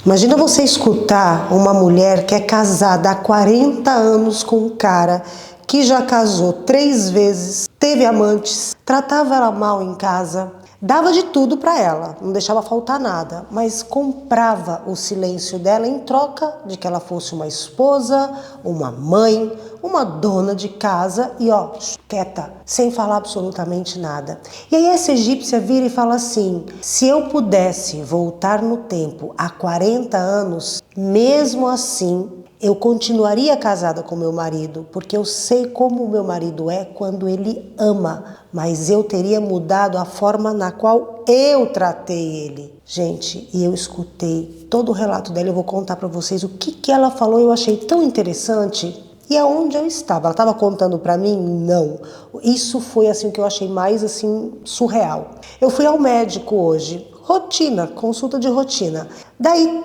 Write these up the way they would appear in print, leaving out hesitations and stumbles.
Imagina você escutar uma mulher que é casada há 40 anos com um cara que já casou 3 vezes, teve amantes, tratava ela mal em casa, dava de tudo para ela, não deixava faltar nada, mas comprava o silêncio dela em troca de que ela fosse uma esposa, uma mãe, uma dona de casa e ó, quieta, sem falar absolutamente nada. E aí essa egípcia vira e fala assim: se eu pudesse voltar no tempo há 40 anos, mesmo assim eu continuaria casada com meu marido, porque eu sei como o meu marido é quando ele ama, mas eu teria mudado a forma na qual eu tratei ele. Gente, e eu escutei todo o relato dela, eu vou contar para vocês o que ela falou, eu achei tão interessante. E aonde eu estava? Ela estava contando para mim? Não. Isso foi assim o que eu achei mais assim surreal. Eu fui ao médico hoje, rotina, consulta de rotina. Daí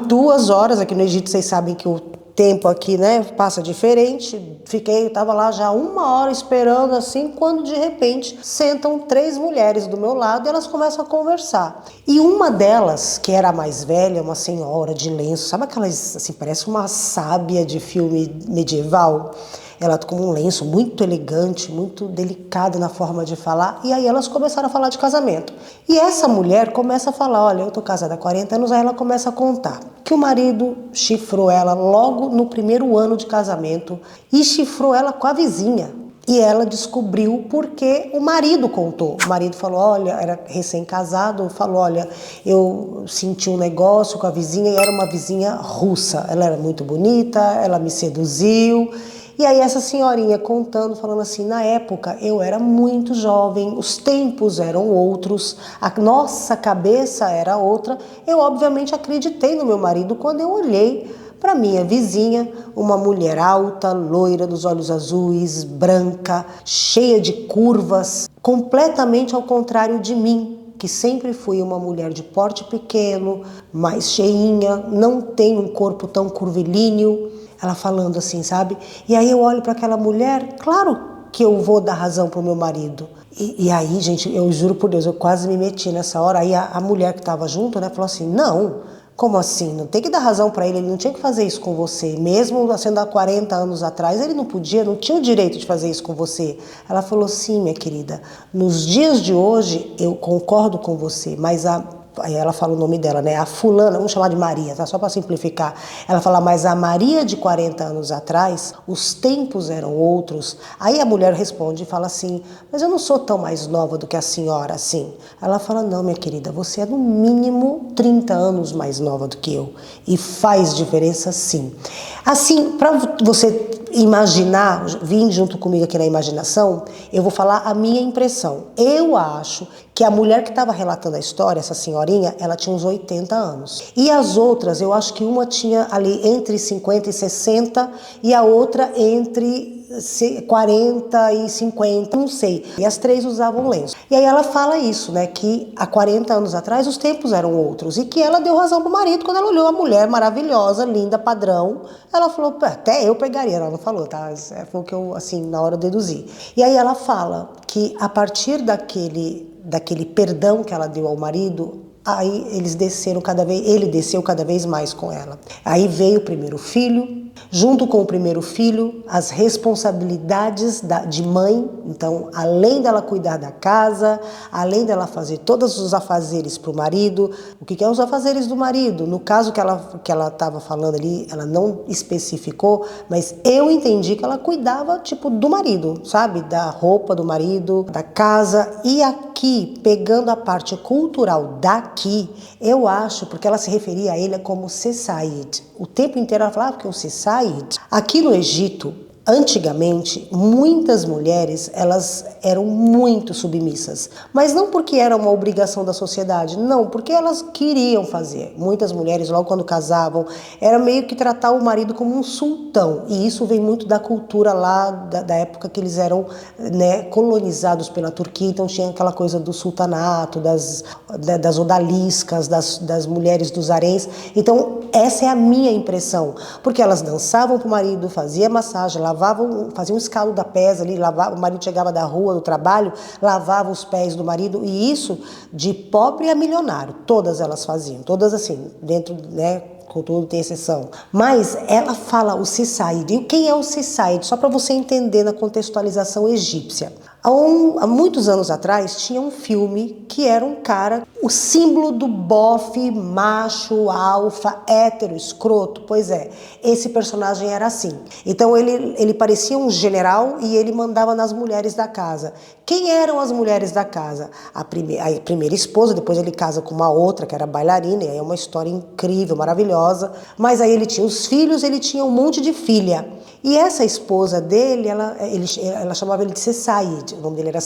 2 horas, aqui no Egito vocês sabem que o tempo aqui, né, passa diferente. Tava lá já 1 hora esperando assim, quando de repente sentam 3 mulheres do meu lado e elas começam a conversar. E uma delas, que era a mais velha, uma senhora de lenço, sabe aquelas, assim, parece uma sábia de filme medieval? Ela com um lenço muito elegante, muito delicada na forma de falar, e aí elas começaram a falar de casamento. E essa mulher começa a falar: olha, eu tô casada há 40 anos, aí ela começa a contar que o marido chifrou ela logo no primeiro ano de casamento e chifrou ela com a vizinha. E ela descobriu porque o marido contou. O marido falou: olha, era recém-casado, falou: olha, eu senti um negócio com a vizinha e era uma vizinha russa. Ela era muito bonita, ela me seduziu. E aí essa senhorinha contando, falando assim: na época eu era muito jovem, os tempos eram outros, a nossa cabeça era outra. Eu obviamente acreditei no meu marido quando eu olhei para minha vizinha, uma mulher alta, loira, dos olhos azuis, branca, cheia de curvas, completamente ao contrário de mim, que sempre fui uma mulher de porte pequeno, mais cheinha, não tenho um corpo tão curvilíneo. Ela falando assim, sabe? E aí eu olho para aquela mulher, claro que eu vou dar razão pro meu marido. E aí, gente, eu juro por Deus, eu quase me meti nessa hora. Aí a mulher que estava junto, né, falou assim: não, como assim? Não tem que dar razão para ele não tinha que fazer isso com você. Mesmo sendo há 40 anos atrás, ele não podia, não tinha o direito de fazer isso com você. Ela falou: sim, minha querida, nos dias de hoje eu concordo com você, mas aí ela fala o nome dela, né? A fulana, vamos chamar de Maria, tá? Só para simplificar. Ela fala: mas a Maria de 40 anos atrás, os tempos eram outros. Aí a mulher responde e fala assim: mas eu não sou tão mais nova do que a senhora assim. Ela fala: não, minha querida, você é no mínimo 30 anos mais nova do que eu. E faz diferença sim. Assim, para você imaginar, vim junto comigo aqui na imaginação, eu vou falar a minha impressão. Eu acho que a mulher que estava relatando a história, essa senhorinha, ela tinha uns 80 anos. E as outras, eu acho que uma tinha ali entre 50 e 60 e a outra entre 40 e 50, não sei. E as 3 usavam lenço. E aí ela fala isso, né, que há 40 anos atrás os tempos eram outros e que ela deu razão pro marido quando ela olhou a mulher maravilhosa, linda, padrão. Ela falou: até eu pegaria. Ela não falou, tá? Foi o que eu, assim, na hora eu deduzi. E aí ela fala que a partir daquele perdão que ela deu ao marido, aí ele desceu cada vez mais com ela. Aí veio o primeiro filho. Junto com o primeiro filho, as responsabilidades de mãe. Então, além dela cuidar da casa, além dela fazer todos os afazeres para o marido. O que é os afazeres do marido? No caso que ela estava falando ali, ela não especificou, mas eu entendi que ela cuidava, tipo, do marido, sabe? Da roupa do marido, da casa. E aqui, pegando a parte cultural daqui, eu acho, porque ela se referia a ele como Sessaid. O tempo inteiro ela falava que o Sessaid. Aqui no Egito, antigamente, muitas mulheres, elas eram muito submissas. Mas não porque era uma obrigação da sociedade, não, porque elas queriam fazer. Muitas mulheres, logo quando casavam, era meio que tratar o marido como um sultão. E isso vem muito da cultura lá, da época que eles eram, né, colonizados pela Turquia. Então tinha aquela coisa do sultanato, das odaliscas, das mulheres dos haréns. Então essa é a minha impressão. Porque elas dançavam pro marido, fazia massagem, lavavam, faziam um escalo da pés ali, lavava, o marido chegava da rua, do trabalho, lavava os pés do marido, e isso de pobre a milionário, todas elas faziam, todas assim, dentro, né, contudo tem exceção. Mas ela fala o sesaid. E quem é o sesaid? Só para você entender na contextualização egípcia. Há muitos anos atrás tinha um filme que era um cara, o símbolo do bofe, macho, alfa, hétero, escroto. Pois é, esse personagem era assim. Então ele parecia um general e ele mandava nas mulheres da casa. Quem eram as mulheres da casa? A primeira esposa, depois ele casa com uma outra que era bailarina, e aí é uma história incrível, maravilhosa. Mas aí ele tinha os filhos, ele tinha um monte de filha. E essa esposa dele, ela chamava ele de Sesaid. O nome dele era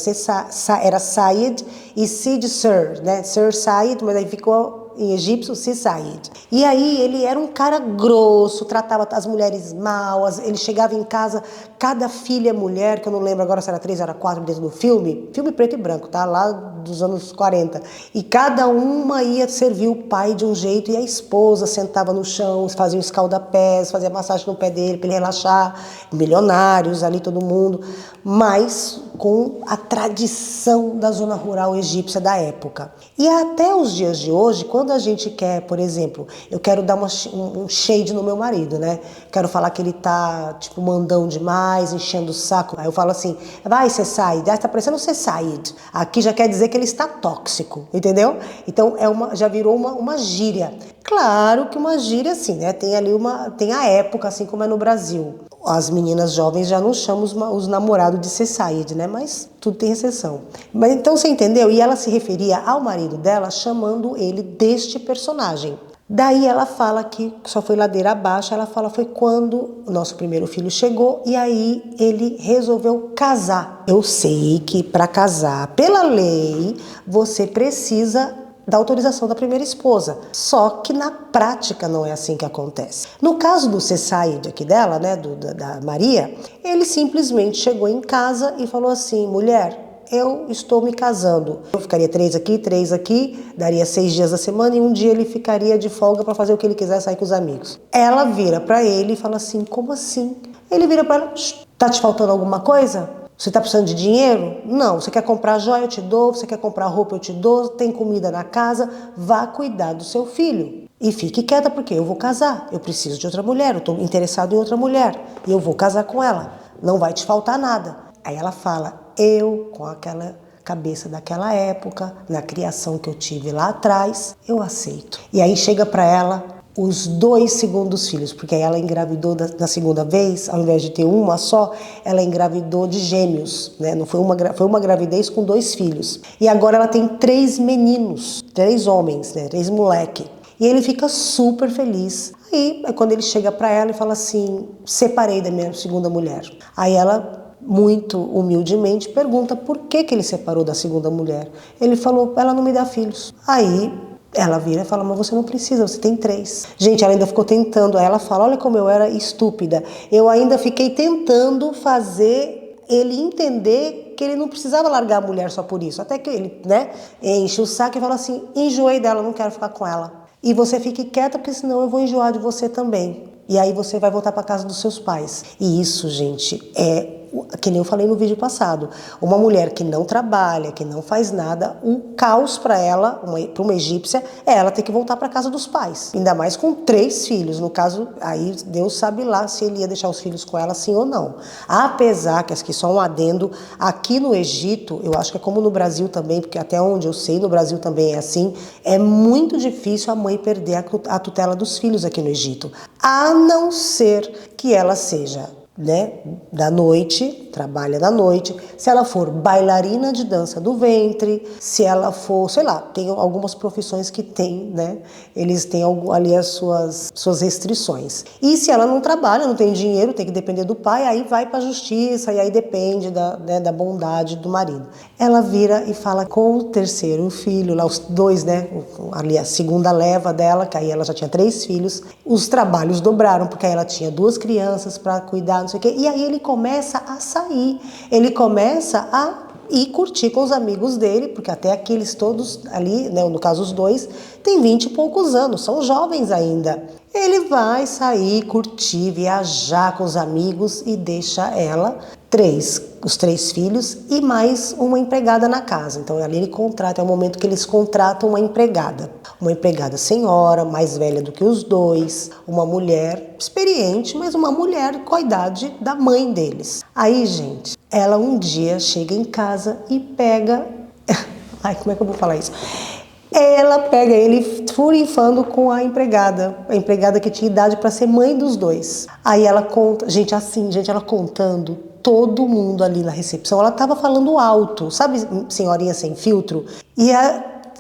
Said e Sid Sir, né? Sir Said, mas aí ficou em egípcio, Sesaid. E aí ele era um cara grosso, tratava as mulheres mal, ele chegava em casa, cada filha mulher, que eu não lembro agora se era 3 ou era 4 dentro do filme preto e branco, tá? Lá dos anos 40. E cada uma ia servir o pai de um jeito, e a esposa sentava no chão, fazia um escaldapés, fazia massagem no pé dele para ele relaxar, milionários ali, todo mundo, mas com a tradição da zona rural egípcia da época. E até os dias de hoje, quando a gente quer, por exemplo, eu quero dar um shade no meu marido, né? Quero falar que ele tá, tipo, mandão demais, enchendo o saco. Aí eu falo assim, vai, Sesaid, tá parecendo Sesaid. Aqui já quer dizer que ele está tóxico, entendeu? Então já virou uma gíria. Claro que uma gíria assim, né? Tem a época, assim como é no Brasil. As meninas jovens já não chamam os namorados de Sesaid, né? Mas tudo tem exceção. Mas então você entendeu? E ela se referia ao marido dela chamando ele deste personagem. Daí ela fala que só foi ladeira abaixo, ela fala foi quando o nosso primeiro filho chegou e aí ele resolveu casar. Eu sei que para casar, pela lei, você precisa da autorização da primeira esposa. Só que na prática não é assim que acontece. No caso do Sesaid aqui dela, né, da Maria, ele simplesmente chegou em casa e falou assim, mulher, eu estou me casando. Eu ficaria 3 aqui, daria 6 dias da semana e um dia ele ficaria de folga para fazer o que ele quiser, sair com os amigos. Ela vira para ele e fala assim, como assim? Ele vira para ela, tá te faltando alguma coisa? Você está precisando de dinheiro? Não. Você quer comprar joia? Eu te dou. Você quer comprar roupa? Eu te dou. Tem comida na casa? Vá cuidar do seu filho. E fique quieta porque eu vou casar. Eu preciso de outra mulher. Eu estou interessado em outra mulher. E eu vou casar com ela. Não vai te faltar nada. Aí ela fala, eu com aquela cabeça daquela época, na criação que eu tive lá atrás, eu aceito. E aí chega para ela os 2 segundos filhos, porque aí ela engravidou da segunda vez, ao invés de ter uma só, ela engravidou de gêmeos, né? Não foi uma gravidez com 2 filhos. E agora ela tem 3 meninos, 3 homens, né? 3 moleque. E ele fica super feliz. Aí é quando ele chega para ela e fala assim, separei da minha segunda mulher. Aí ela, muito humildemente, pergunta por que ele separou da segunda mulher. Ele falou, ela não me dá filhos. Aí ela vira e fala, mas você não precisa, você tem 3. Gente, ela ainda ficou tentando, aí ela fala, olha como eu era estúpida. Eu ainda fiquei tentando fazer ele entender que ele não precisava largar a mulher só por isso. Até que ele, né, enche o saco e fala assim, enjoei dela, não quero ficar com ela. E você fique quieta, porque senão eu vou enjoar de você também. E aí você vai voltar para casa dos seus pais. E isso, gente, é que nem eu falei no vídeo passado, uma mulher que não trabalha, que não faz nada, o caos para ela, para uma egípcia, é ela ter que voltar para casa dos pais, ainda mais com 3 filhos, no caso, aí Deus sabe lá se ele ia deixar os filhos com ela sim ou não. Apesar que, aqui só um adendo, aqui no Egito, eu acho que é como no Brasil também, porque até onde eu sei, no Brasil também é assim, é muito difícil a mãe perder a tutela dos filhos aqui no Egito, a não ser que ela seja, né, da noite, trabalha da noite, se ela for bailarina de dança do ventre, se ela for, sei lá, tem algumas profissões que tem, né, eles têm ali as suas restrições. E se ela não trabalha, não tem dinheiro, tem que depender do pai, aí vai para a justiça e aí depende da bondade do marido. Ela vira e fala com o terceiro filho, lá os 2, né, ali a segunda leva dela, que aí ela já tinha 3 filhos, os trabalhos dobraram, porque aí ela tinha 2 crianças para cuidar, não sei o quê. E aí ele começa a sair, ele começa a e curtir com os amigos dele, porque até aqueles todos ali, né, no caso os dois, têm 20 e poucos anos, são jovens ainda. Ele vai sair, curtir, viajar com os amigos e deixa ela, os três filhos e mais uma empregada na casa. Então ali ele contrata, é o momento que eles contratam uma empregada senhora, mais velha do que os dois, uma mulher experiente, mas uma mulher com a idade da mãe deles. Aí, gente, ela um dia chega em casa e pega... Ai, como é que eu vou falar isso? Ela pega ele furifando com a empregada que tinha idade para ser mãe dos dois. Aí ela conta, gente, assim, gente, ela contando, todo mundo ali na recepção, ela tava falando alto, sabe, senhorinha sem filtro? E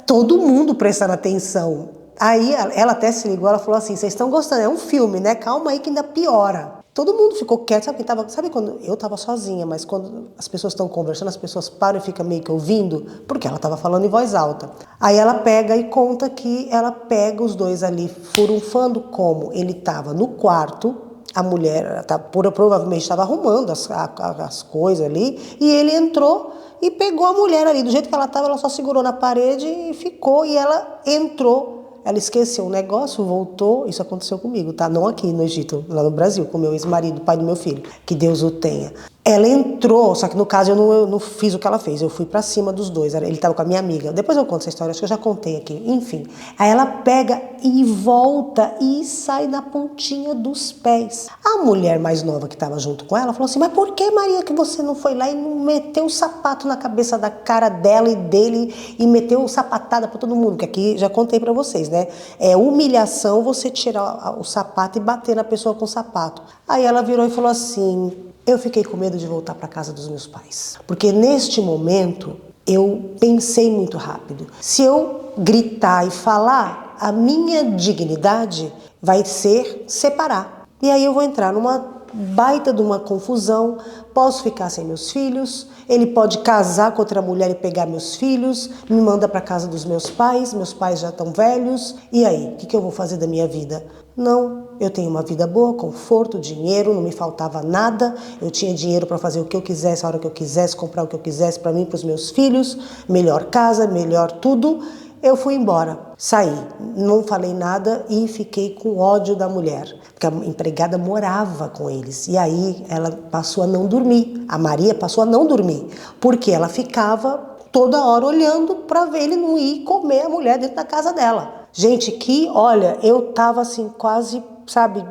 todo mundo prestando atenção. Aí ela até se ligou, ela falou assim, vocês estão gostando, é um filme, né? Calma aí que ainda piora. Todo mundo ficou quieto, sabe quando eu tava sozinha, mas quando as pessoas estão conversando, as pessoas param e ficam meio que ouvindo, porque ela tava falando em voz alta. Aí ela pega e conta que ela pega os dois ali furunfando como ele tava no quarto, a mulher provavelmente estava arrumando as coisas ali, e ele entrou e pegou a mulher ali, do jeito que ela estava, ela só segurou na parede e ficou, e ela entrou. Ela esqueceu o negócio, voltou, isso aconteceu comigo, tá? Não aqui no Egito, lá no Brasil, com meu ex-marido, pai do meu filho, que Deus o tenha. Ela entrou, só que no caso eu não fiz o que ela fez, eu fui pra cima dos dois, ele tava com a minha amiga. Depois eu conto essa história, acho que eu já contei aqui, enfim. Aí ela pega e volta e sai na pontinha dos pés. A mulher mais nova que tava junto com ela falou assim, mas por que, Maria, que você não foi lá e não meteu o sapato na cabeça da cara dela e dele e meteu sapatada pra todo mundo? Que aqui já contei pra vocês, né? É humilhação você tirar o sapato e bater na pessoa com o sapato. Aí ela virou e falou assim, eu fiquei com medo de voltar para casa dos meus pais. Porque neste momento eu pensei muito rápido. Se eu gritar e falar, a minha dignidade vai ser separar. E aí eu vou entrar numa baita de uma confusão, posso ficar sem meus filhos, ele pode casar com outra mulher e pegar meus filhos, me manda para casa dos meus pais já estão velhos, e aí, o que eu vou fazer da minha vida? Não, eu tenho uma vida boa, conforto, dinheiro, não me faltava nada, eu tinha dinheiro para fazer o que eu quisesse, a hora que eu quisesse, comprar o que eu quisesse para mim, para os meus filhos, melhor casa, melhor tudo. Eu fui embora, saí, não falei nada e fiquei com ódio da mulher, porque a empregada morava com eles. E aí ela passou a não dormir, a Maria passou a não dormir, porque ela ficava toda hora olhando para ver ele não ir comer a mulher dentro da casa dela. Gente, olha, eu tava assim quase, sabe,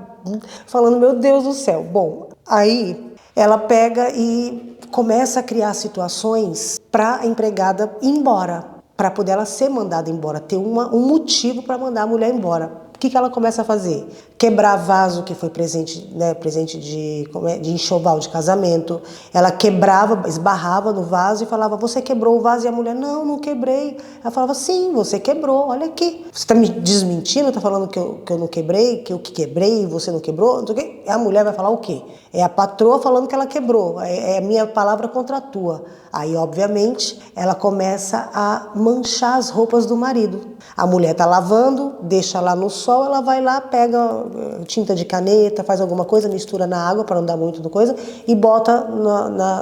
falando, meu Deus do céu. Bom, aí ela pega e começa a criar situações para a empregada ir embora, para poder ela ser mandada embora, ter um motivo para mandar a mulher embora. O que ela começa a fazer? Quebrar vaso que foi presente, né, presente de enxoval de casamento. Ela quebrava, esbarrava no vaso e falava, você quebrou o vaso? E a mulher, não quebrei. Ela falava, sim, você quebrou, olha aqui. Você está me desmentindo, está falando que eu não quebrei, que eu que quebrei e você não quebrou? Não sei o quê. A mulher vai falar o quê? É a patroa falando que ela quebrou, é a minha palavra contra a tua. Aí, obviamente, ela começa a manchar as roupas do marido. A mulher está lavando, deixa lá no sol, ela vai lá, pega tinta de caneta, faz alguma coisa, mistura na água para não dar muito do coisa e bota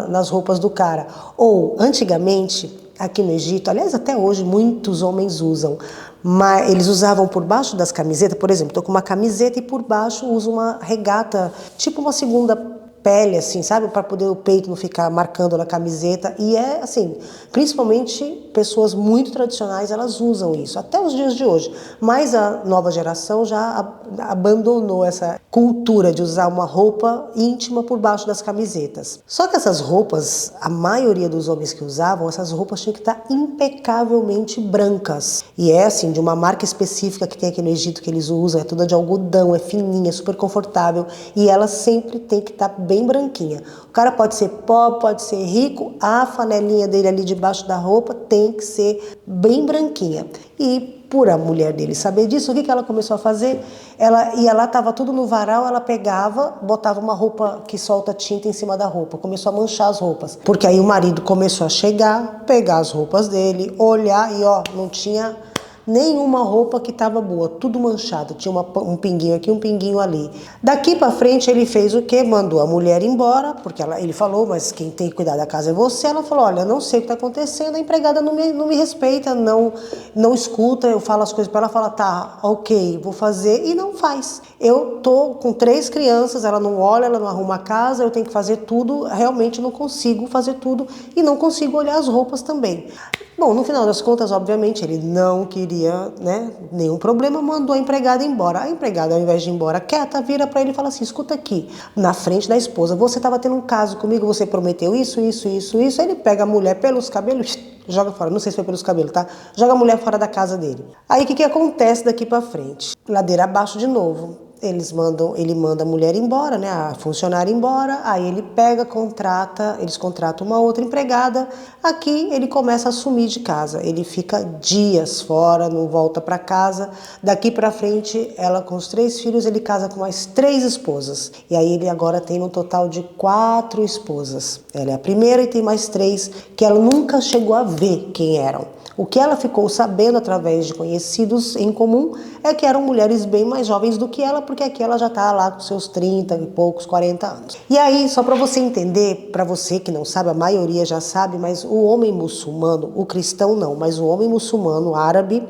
nas roupas do cara. Ou, antigamente, aqui no Egito, aliás, até hoje, muitos homens usam, mas eles usavam por baixo das camisetas, por exemplo, estou com uma camiseta e por baixo uso uma regata, tipo uma segunda pele, assim, sabe? Para poder o peito não ficar marcando na camiseta. E é assim, principalmente pessoas muito tradicionais, elas usam isso, até os dias de hoje. Mas a nova geração já abandonou essa cultura de usar uma roupa íntima por baixo das camisetas. Só que essas roupas, a maioria dos homens que usavam, essas roupas tinham que estar impecavelmente brancas. E é assim, de uma marca específica que tem aqui no Egito que eles usam, é toda de algodão, é fininha, é super confortável. E ela sempre tem que estar bem branquinha. O cara pode ser pobre, pode ser rico, a flanelinha dele ali debaixo da roupa tem que ser bem branquinha. E por a mulher dele saber disso, o que ela começou a fazer? Ela ia lá, estava tudo no varal, ela pegava, botava uma roupa que solta tinta em cima da roupa, começou a manchar as roupas. Porque aí o marido começou a chegar, pegar as roupas dele, olhar e ó, não tinha nenhuma roupa que estava boa, tudo manchado, tinha um pinguinho aqui, um pinguinho ali. Daqui para frente ele fez o quê? Mandou a mulher embora, porque ele falou, mas quem tem que cuidar da casa é você. Ela falou, olha, não sei o que está acontecendo, a empregada não me respeita, não escuta, eu falo as coisas para ela, fala, tá, ok, vou fazer, e não faz. Eu tô com 3 crianças, ela não olha, ela não arruma a casa, eu tenho que fazer tudo, realmente não consigo fazer tudo e não consigo olhar as roupas também. Bom, no final das contas, obviamente, ele não queria, né, nenhum problema, mandou a empregada embora. A empregada, ao invés de ir embora quieta, vira para ele e fala assim, escuta aqui, na frente da esposa, você estava tendo um caso comigo, você prometeu isso. Ele pega a mulher pelos cabelos, joga fora, não sei se foi pelos cabelos, tá? Joga a mulher fora da casa dele. Aí o que acontece daqui para frente? Ladeira abaixo de novo. Ele manda a mulher embora, né, a funcionária embora, aí ele eles contratam uma outra empregada. Aqui ele começa a sumir de casa, ele fica dias fora, não volta para casa. Daqui para frente, ela com os 3 filhos, ele casa com mais 3 esposas. E aí ele agora tem um total de 4 esposas. Ela é a primeira e tem mais 3 que ela nunca chegou a ver quem eram. O que ela ficou sabendo através de conhecidos em comum é que eram mulheres bem mais jovens do que ela, porque aqui ela já está lá com seus 30 e poucos, 40 anos. E aí, só para você entender, para você que não sabe, a maioria já sabe, mas o homem muçulmano, o cristão não, mas o homem muçulmano, árabe,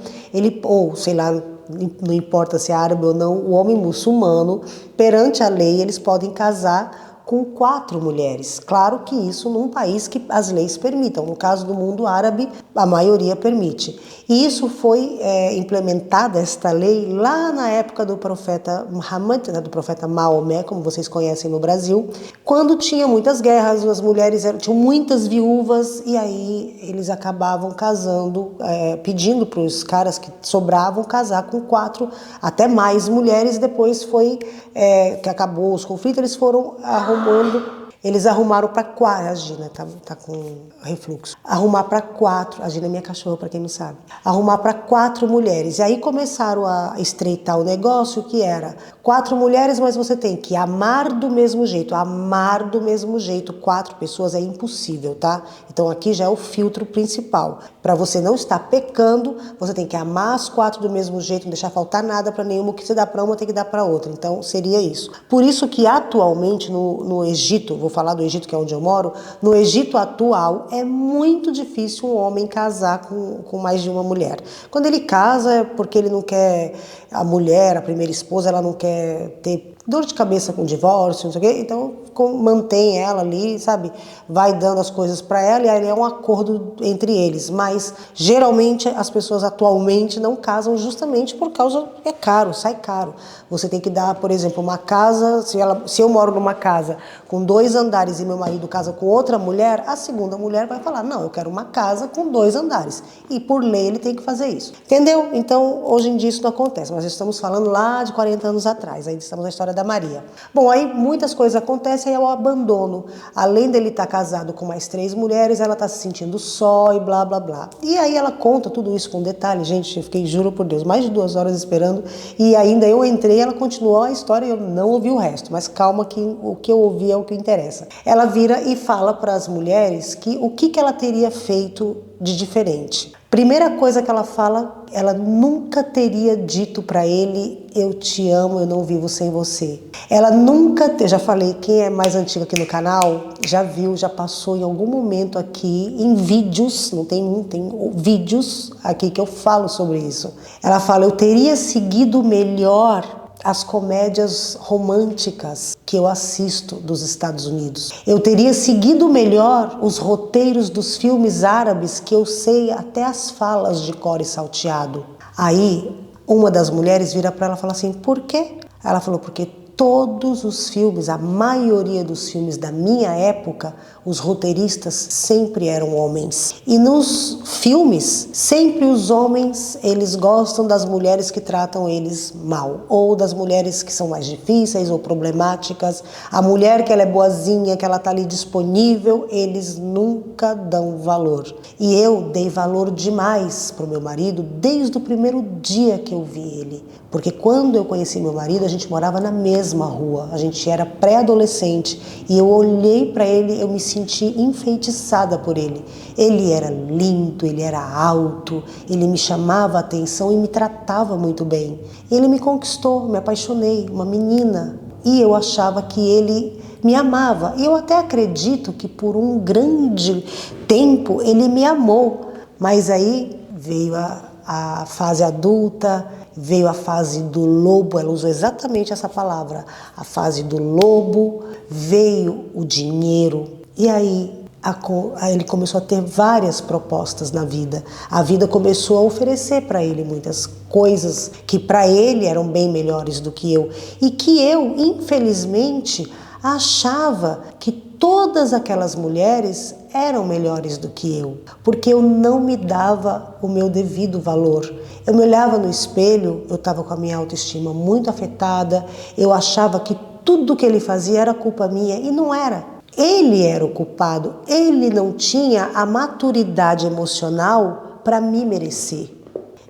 ou sei lá, não importa se é árabe ou não, o homem muçulmano, perante a lei, eles podem casar com 4 mulheres. Claro que isso num país que as leis permitam. No caso do mundo árabe, a maioria permite. E isso foi implementada, esta lei, lá na época do profeta Muhammad, né, do profeta Maomé, como vocês conhecem no Brasil, quando tinha muitas guerras, as mulheres tinham muitas viúvas, e aí eles acabavam casando, pedindo para os caras que sobravam casar com 4, até mais mulheres. Depois foi que acabou os conflitos, eles arrumaram para 4, a Gina tá com refluxo. Arrumar para 4, a Gina é minha cachorra, para quem não sabe. Arrumar para 4 mulheres. E aí começaram a estreitar o negócio, que era 4 mulheres, mas você tem que amar do mesmo jeito. 4 pessoas é impossível, tá? Então aqui já é o filtro principal. Para você não estar pecando, você tem que amar as 4 do mesmo jeito, não deixar faltar nada para nenhuma. O que você dá para uma tem que dar para outra. Então seria isso. Por isso que atualmente no Egito, vou falar do Egito, que é onde eu moro, no Egito atual é muito difícil um homem casar com mais de uma mulher. Quando ele casa é porque ele não quer, a mulher, a primeira esposa, ela não quer ter dor de cabeça com divórcio, não sei o quê, então mantém ela ali, sabe, vai dando as coisas para ela, e aí é um acordo entre eles. Mas geralmente as pessoas atualmente não casam justamente por causa é caro, sai caro. Você tem que dar, por exemplo, uma casa, se eu moro numa casa com 2 andares e meu marido casa com outra mulher, a segunda mulher vai falar, não, eu quero uma casa com 2 andares. E por lei ele tem que fazer isso. Entendeu? Então, hoje em dia isso não acontece, mas estamos falando lá de 40 anos atrás, ainda estamos na história da Maria. Bom, aí muitas coisas acontecem, aí é o abandono. Além dele estar casado com mais 3 mulheres, ela está se sentindo só e blá, blá, blá. E aí ela conta tudo isso com detalhe. Gente, eu fiquei, juro por Deus, mais de 2 horas esperando, e ainda eu entrei, ela continuou a história e eu não ouvi o resto. Mas calma que o que eu ouvi é o que interessa. Ela vira e fala para as mulheres que o que ela teria feito de diferente. Primeira coisa que ela fala, ela nunca teria dito para ele, eu te amo, eu não vivo sem você. Ela nunca, já falei, quem é mais antigo aqui no canal, já viu, já passou em algum momento aqui em vídeos, não tem um, tem vídeos aqui que eu falo sobre isso. Ela fala, eu teria seguido melhor as comédias românticas que eu assisto dos Estados Unidos. Eu teria seguido melhor os roteiros dos filmes árabes que eu sei até as falas de cor e salteado. Aí, uma das mulheres vira para ela e fala assim, por quê? Ela falou, porque todos os filmes, a maioria dos filmes da minha época, os roteiristas sempre eram homens. E nos filmes, sempre os homens, eles gostam das mulheres que tratam eles mal, ou das mulheres que são mais difíceis ou problemáticas. A mulher que ela é boazinha, que ela tá ali disponível, eles nunca dão valor. E eu dei valor demais pro meu marido desde o primeiro dia que eu vi ele. Porque quando eu conheci meu marido, a gente morava na mesma mesma rua, a gente era pré-adolescente e eu olhei para ele, eu me senti enfeitiçada por ele. Ele era lindo, ele era alto, ele me chamava a atenção e me tratava muito bem. Ele me conquistou, me apaixonei, uma menina, e eu achava que ele me amava. E eu até acredito que por um grande tempo ele me amou, mas aí veio a fase adulta, veio a fase do lobo, ela usou exatamente essa palavra, a fase do lobo, veio o dinheiro, e aí ele começou a ter várias propostas na vida. A vida começou a oferecer para ele muitas coisas que para ele eram bem melhores do que eu, e que eu, infelizmente, achava que todas aquelas mulheres eram melhores do que eu, porque eu não me dava o meu devido valor. Eu me olhava no espelho, eu estava com a minha autoestima muito afetada, eu achava que tudo que ele fazia era culpa minha, e não era. Ele era o culpado, ele não tinha a maturidade emocional para me merecer.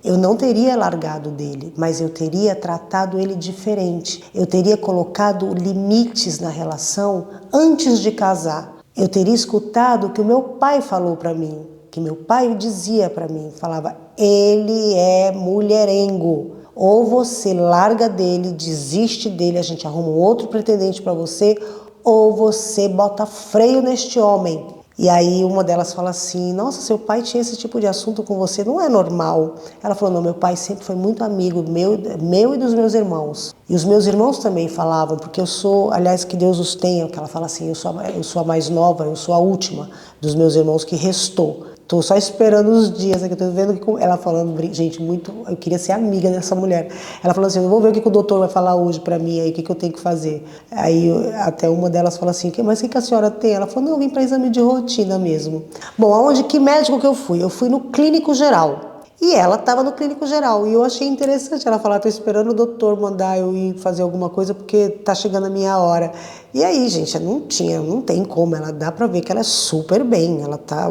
Eu não teria largado dele, mas eu teria tratado ele diferente. Eu teria colocado limites na relação antes de casar. Eu teria escutado o que o meu pai falou para mim, que meu pai dizia para mim, falava: ele é mulherengo. Ou você larga dele, desiste dele, a gente arruma um outro pretendente para você, ou você bota freio neste homem. E aí uma delas fala assim: nossa, seu pai tinha esse tipo de assunto com você, não é normal. Ela falou: não, meu pai sempre foi muito amigo meu e dos meus irmãos. E os meus irmãos também falavam, porque eu sou, aliás, que Deus os tenha, que ela fala assim, eu sou a mais nova, eu sou a última dos meus irmãos que restou. Tô só esperando os dias, aqui, tô vendo que ela falando, gente, muito, eu queria ser amiga dessa mulher. Ela falou assim: eu vou ver o que o doutor vai falar hoje pra mim aí, o que eu tenho que fazer. Aí até uma delas fala assim: mas o que a senhora tem? Ela falou: não, eu vim pra exame de rotina mesmo. Bom, que médico que eu fui? Eu fui no clínico geral. E ela estava no clínico geral, e eu achei interessante ela falar: tô esperando o doutor mandar eu ir fazer alguma coisa porque tá chegando a minha hora. E aí, gente, não tem como, ela dá pra ver que ela é super bem,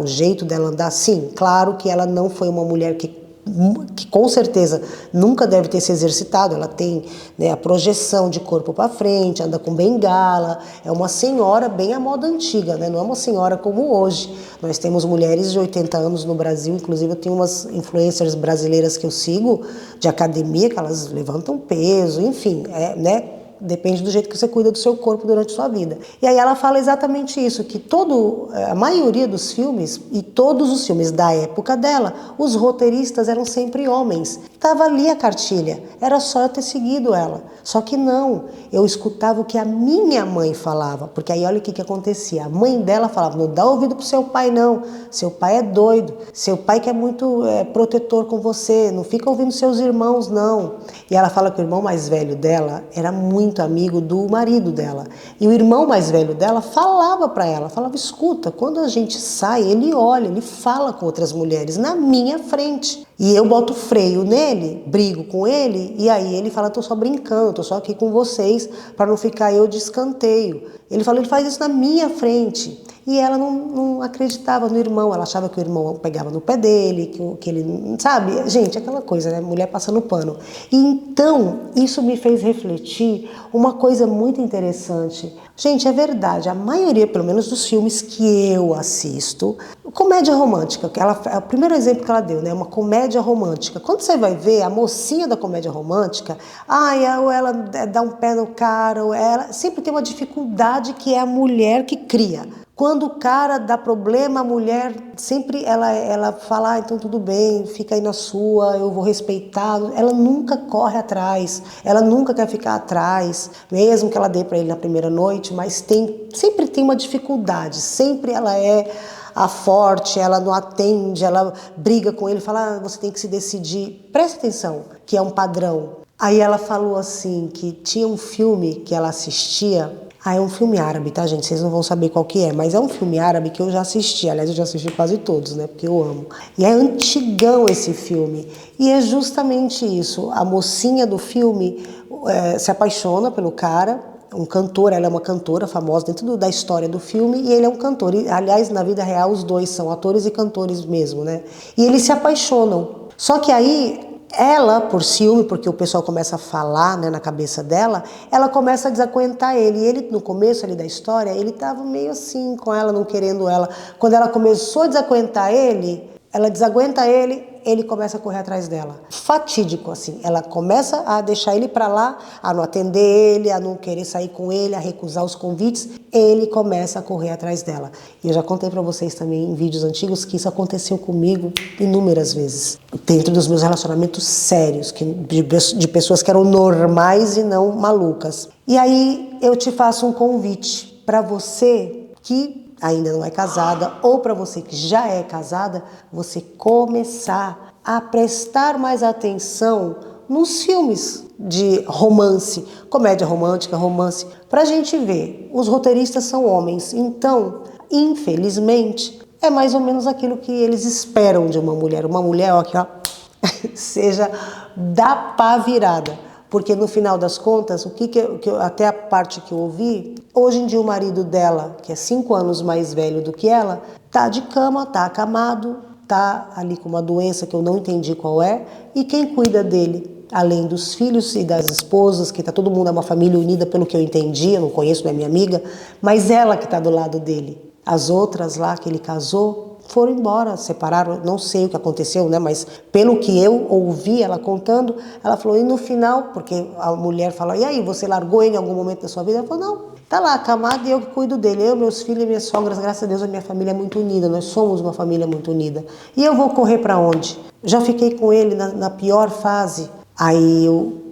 o jeito dela andar, sim, claro que ela não foi uma mulher que com certeza nunca deve ter se exercitado. Ela tem, né, a projeção de corpo para frente, anda com bengala, é uma senhora bem à moda antiga, né? Não é uma senhora como hoje. Nós temos mulheres de 80 anos no Brasil, inclusive eu tenho umas influencers brasileiras que eu sigo de academia, que elas levantam peso, enfim, né? Depende do jeito que você cuida do seu corpo durante a sua vida. E aí ela fala exatamente isso, que a maioria dos filmes, e todos os filmes da época dela, os roteiristas eram sempre homens. Estava ali a cartilha, era só eu ter seguido ela. Só que não, eu escutava o que a minha mãe falava, porque aí olha o que acontecia. A mãe dela falava: não dá ouvido pro seu pai não, seu pai é doido, seu pai que é muito protetor com você, não fica ouvindo seus irmãos não. E ela fala que o irmão mais velho dela era muito amigo do marido dela. E o irmão mais velho dela falava para ela, falava: escuta, quando a gente sai, ele olha, ele fala com outras mulheres na minha frente. E eu boto freio nele, brigo com ele, e aí ele fala: tô só brincando, tô só aqui com vocês para não ficar eu de escanteio. Ele faz isso na minha frente. E ela não acreditava no irmão, ela achava que o irmão pegava no pé dele, que ele, sabe? Gente, aquela coisa, né? Mulher passando pano. E então, isso me fez refletir uma coisa muito interessante. Gente, é verdade, a maioria, pelo menos dos filmes que eu assisto, comédia romântica, é o primeiro exemplo que ela deu, né? Uma comédia romântica. Quando você vai ver a mocinha da comédia romântica, ou ela dá um pé no cara, ou ela sempre tem uma dificuldade que é a mulher que cria. Quando o cara dá problema, a mulher sempre ela fala: então tudo bem, fica aí na sua, eu vou respeitar. Ela nunca corre atrás, ela nunca quer ficar atrás, mesmo que ela dê para ele na primeira noite, mas sempre tem uma dificuldade, sempre ela é a forte, ela não atende, ela briga com ele, fala: você tem que se decidir. Presta atenção, que é um padrão. Aí ela falou assim, que tinha um filme que ela assistia. É um filme árabe, tá, gente? Vocês não vão saber qual que é, mas é um filme árabe que eu já assisti. Aliás, eu já assisti quase todos, né? Porque eu amo. E é antigão esse filme. E é justamente isso. A mocinha do filme se apaixona pelo cara, um cantor, ela é uma cantora famosa dentro da história do filme, e ele é um cantor. E, aliás, na vida real, os dois são atores e cantores mesmo, né? E eles se apaixonam. Só que aí Ela, por ciúme, porque o pessoal começa a falar, né, na cabeça dela, ela começa a desaguentar ele. E ele, no começo ali da história, ele estava meio assim com ela, não querendo ela. Quando ela começou a desaguentar ele, ela desaguenta ele começa a correr atrás dela. Fatídico, assim. Ela começa a deixar ele pra lá, a não atender ele, a não querer sair com ele, a recusar os convites. Ele começa a correr atrás dela. E eu já contei pra vocês também em vídeos antigos que isso aconteceu comigo inúmeras vezes. Dentro dos meus relacionamentos sérios, de pessoas que eram normais e não malucas. E aí eu te faço um convite pra você que ainda não é casada, ou para você que já é casada, você começar a prestar mais atenção nos filmes de romance, comédia romântica, romance, para a gente ver. Os roteiristas são homens, então, infelizmente, é mais ou menos aquilo que eles esperam de uma mulher. Uma mulher, ó, aqui, ó, seja da pá virada. Porque no final das contas, até a parte que eu ouvi, hoje em dia o marido dela, que é 5 anos mais velho do que ela, tá de cama, tá acamado, tá ali com uma doença que eu não entendi qual é, e quem cuida dele, além dos filhos e das esposas, que tá todo mundo é uma família unida pelo que eu entendi, eu não conheço, não é minha amiga, mas ela que tá do lado dele. As outras lá que ele casou foram embora, separaram, não sei o que aconteceu, né? Mas pelo que eu ouvi ela contando, ela falou, e no final, porque a mulher fala, e aí, você largou ele em algum momento da sua vida? Ela falou, não, tá lá, acamado e eu que cuido dele. Eu, meus filhos e minhas sogras, graças a Deus, a minha família é muito unida, nós somos uma família muito unida. E eu vou correr para onde? Já fiquei com ele na pior fase. Aí eu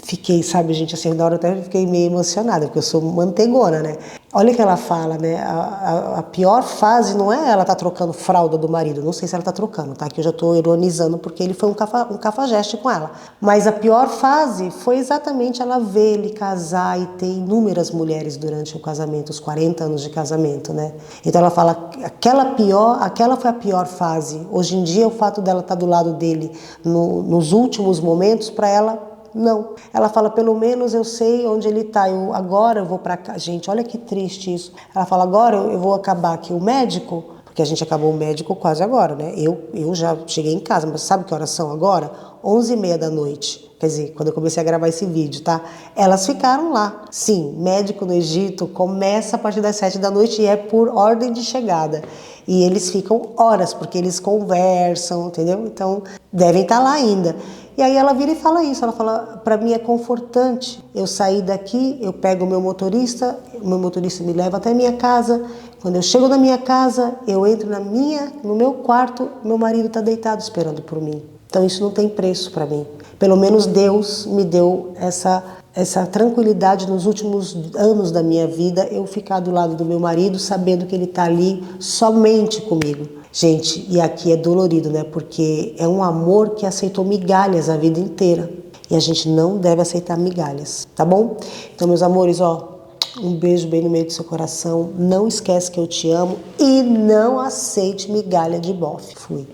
fiquei, sabe, gente, assim, na hora eu até fiquei meio emocionada, porque eu sou mantegona, né? Olha o que ela fala, né? A pior fase não é ela tá trocando fralda do marido, não sei se ela tá trocando, tá? Que eu já tô ironizando porque ele foi um cafajeste com ela. Mas a pior fase foi exatamente ela ver ele casar e ter inúmeras mulheres durante o casamento, os 40 anos de casamento, né? Então ela fala, aquela foi a pior fase. Hoje em dia o fato dela estar do lado dele nos últimos momentos, para ela, não. Ela fala, pelo menos eu sei onde ele tá. Agora eu vou pra cá. Gente, olha que triste isso. Ela fala, agora eu vou acabar aqui o médico, porque a gente acabou o médico quase agora, né? Eu já cheguei em casa, mas sabe que horas são agora? 11h30 da noite. Quer dizer, quando eu comecei a gravar esse vídeo, tá? Elas ficaram lá. Sim, médico no Egito começa a partir das 7 da noite e é por ordem de chegada. E eles ficam horas, porque eles conversam, entendeu? Então, devem estar lá ainda. E aí ela vira e fala isso, ela fala, para mim é confortante eu sair daqui, eu pego o meu motorista me leva até a minha casa, quando eu chego na minha casa, eu entro no meu quarto, meu marido está deitado esperando por mim. Então isso não tem preço para mim. Pelo menos Deus me deu essa tranquilidade nos últimos anos da minha vida, eu ficar do lado do meu marido, sabendo que ele está ali somente comigo. Gente, e aqui é dolorido, né? Porque é um amor que aceitou migalhas a vida inteira. E a gente não deve aceitar migalhas, tá bom? Então, meus amores, ó, um beijo bem no meio do seu coração. Não esquece que eu te amo e não aceite migalha de bofe. Fui.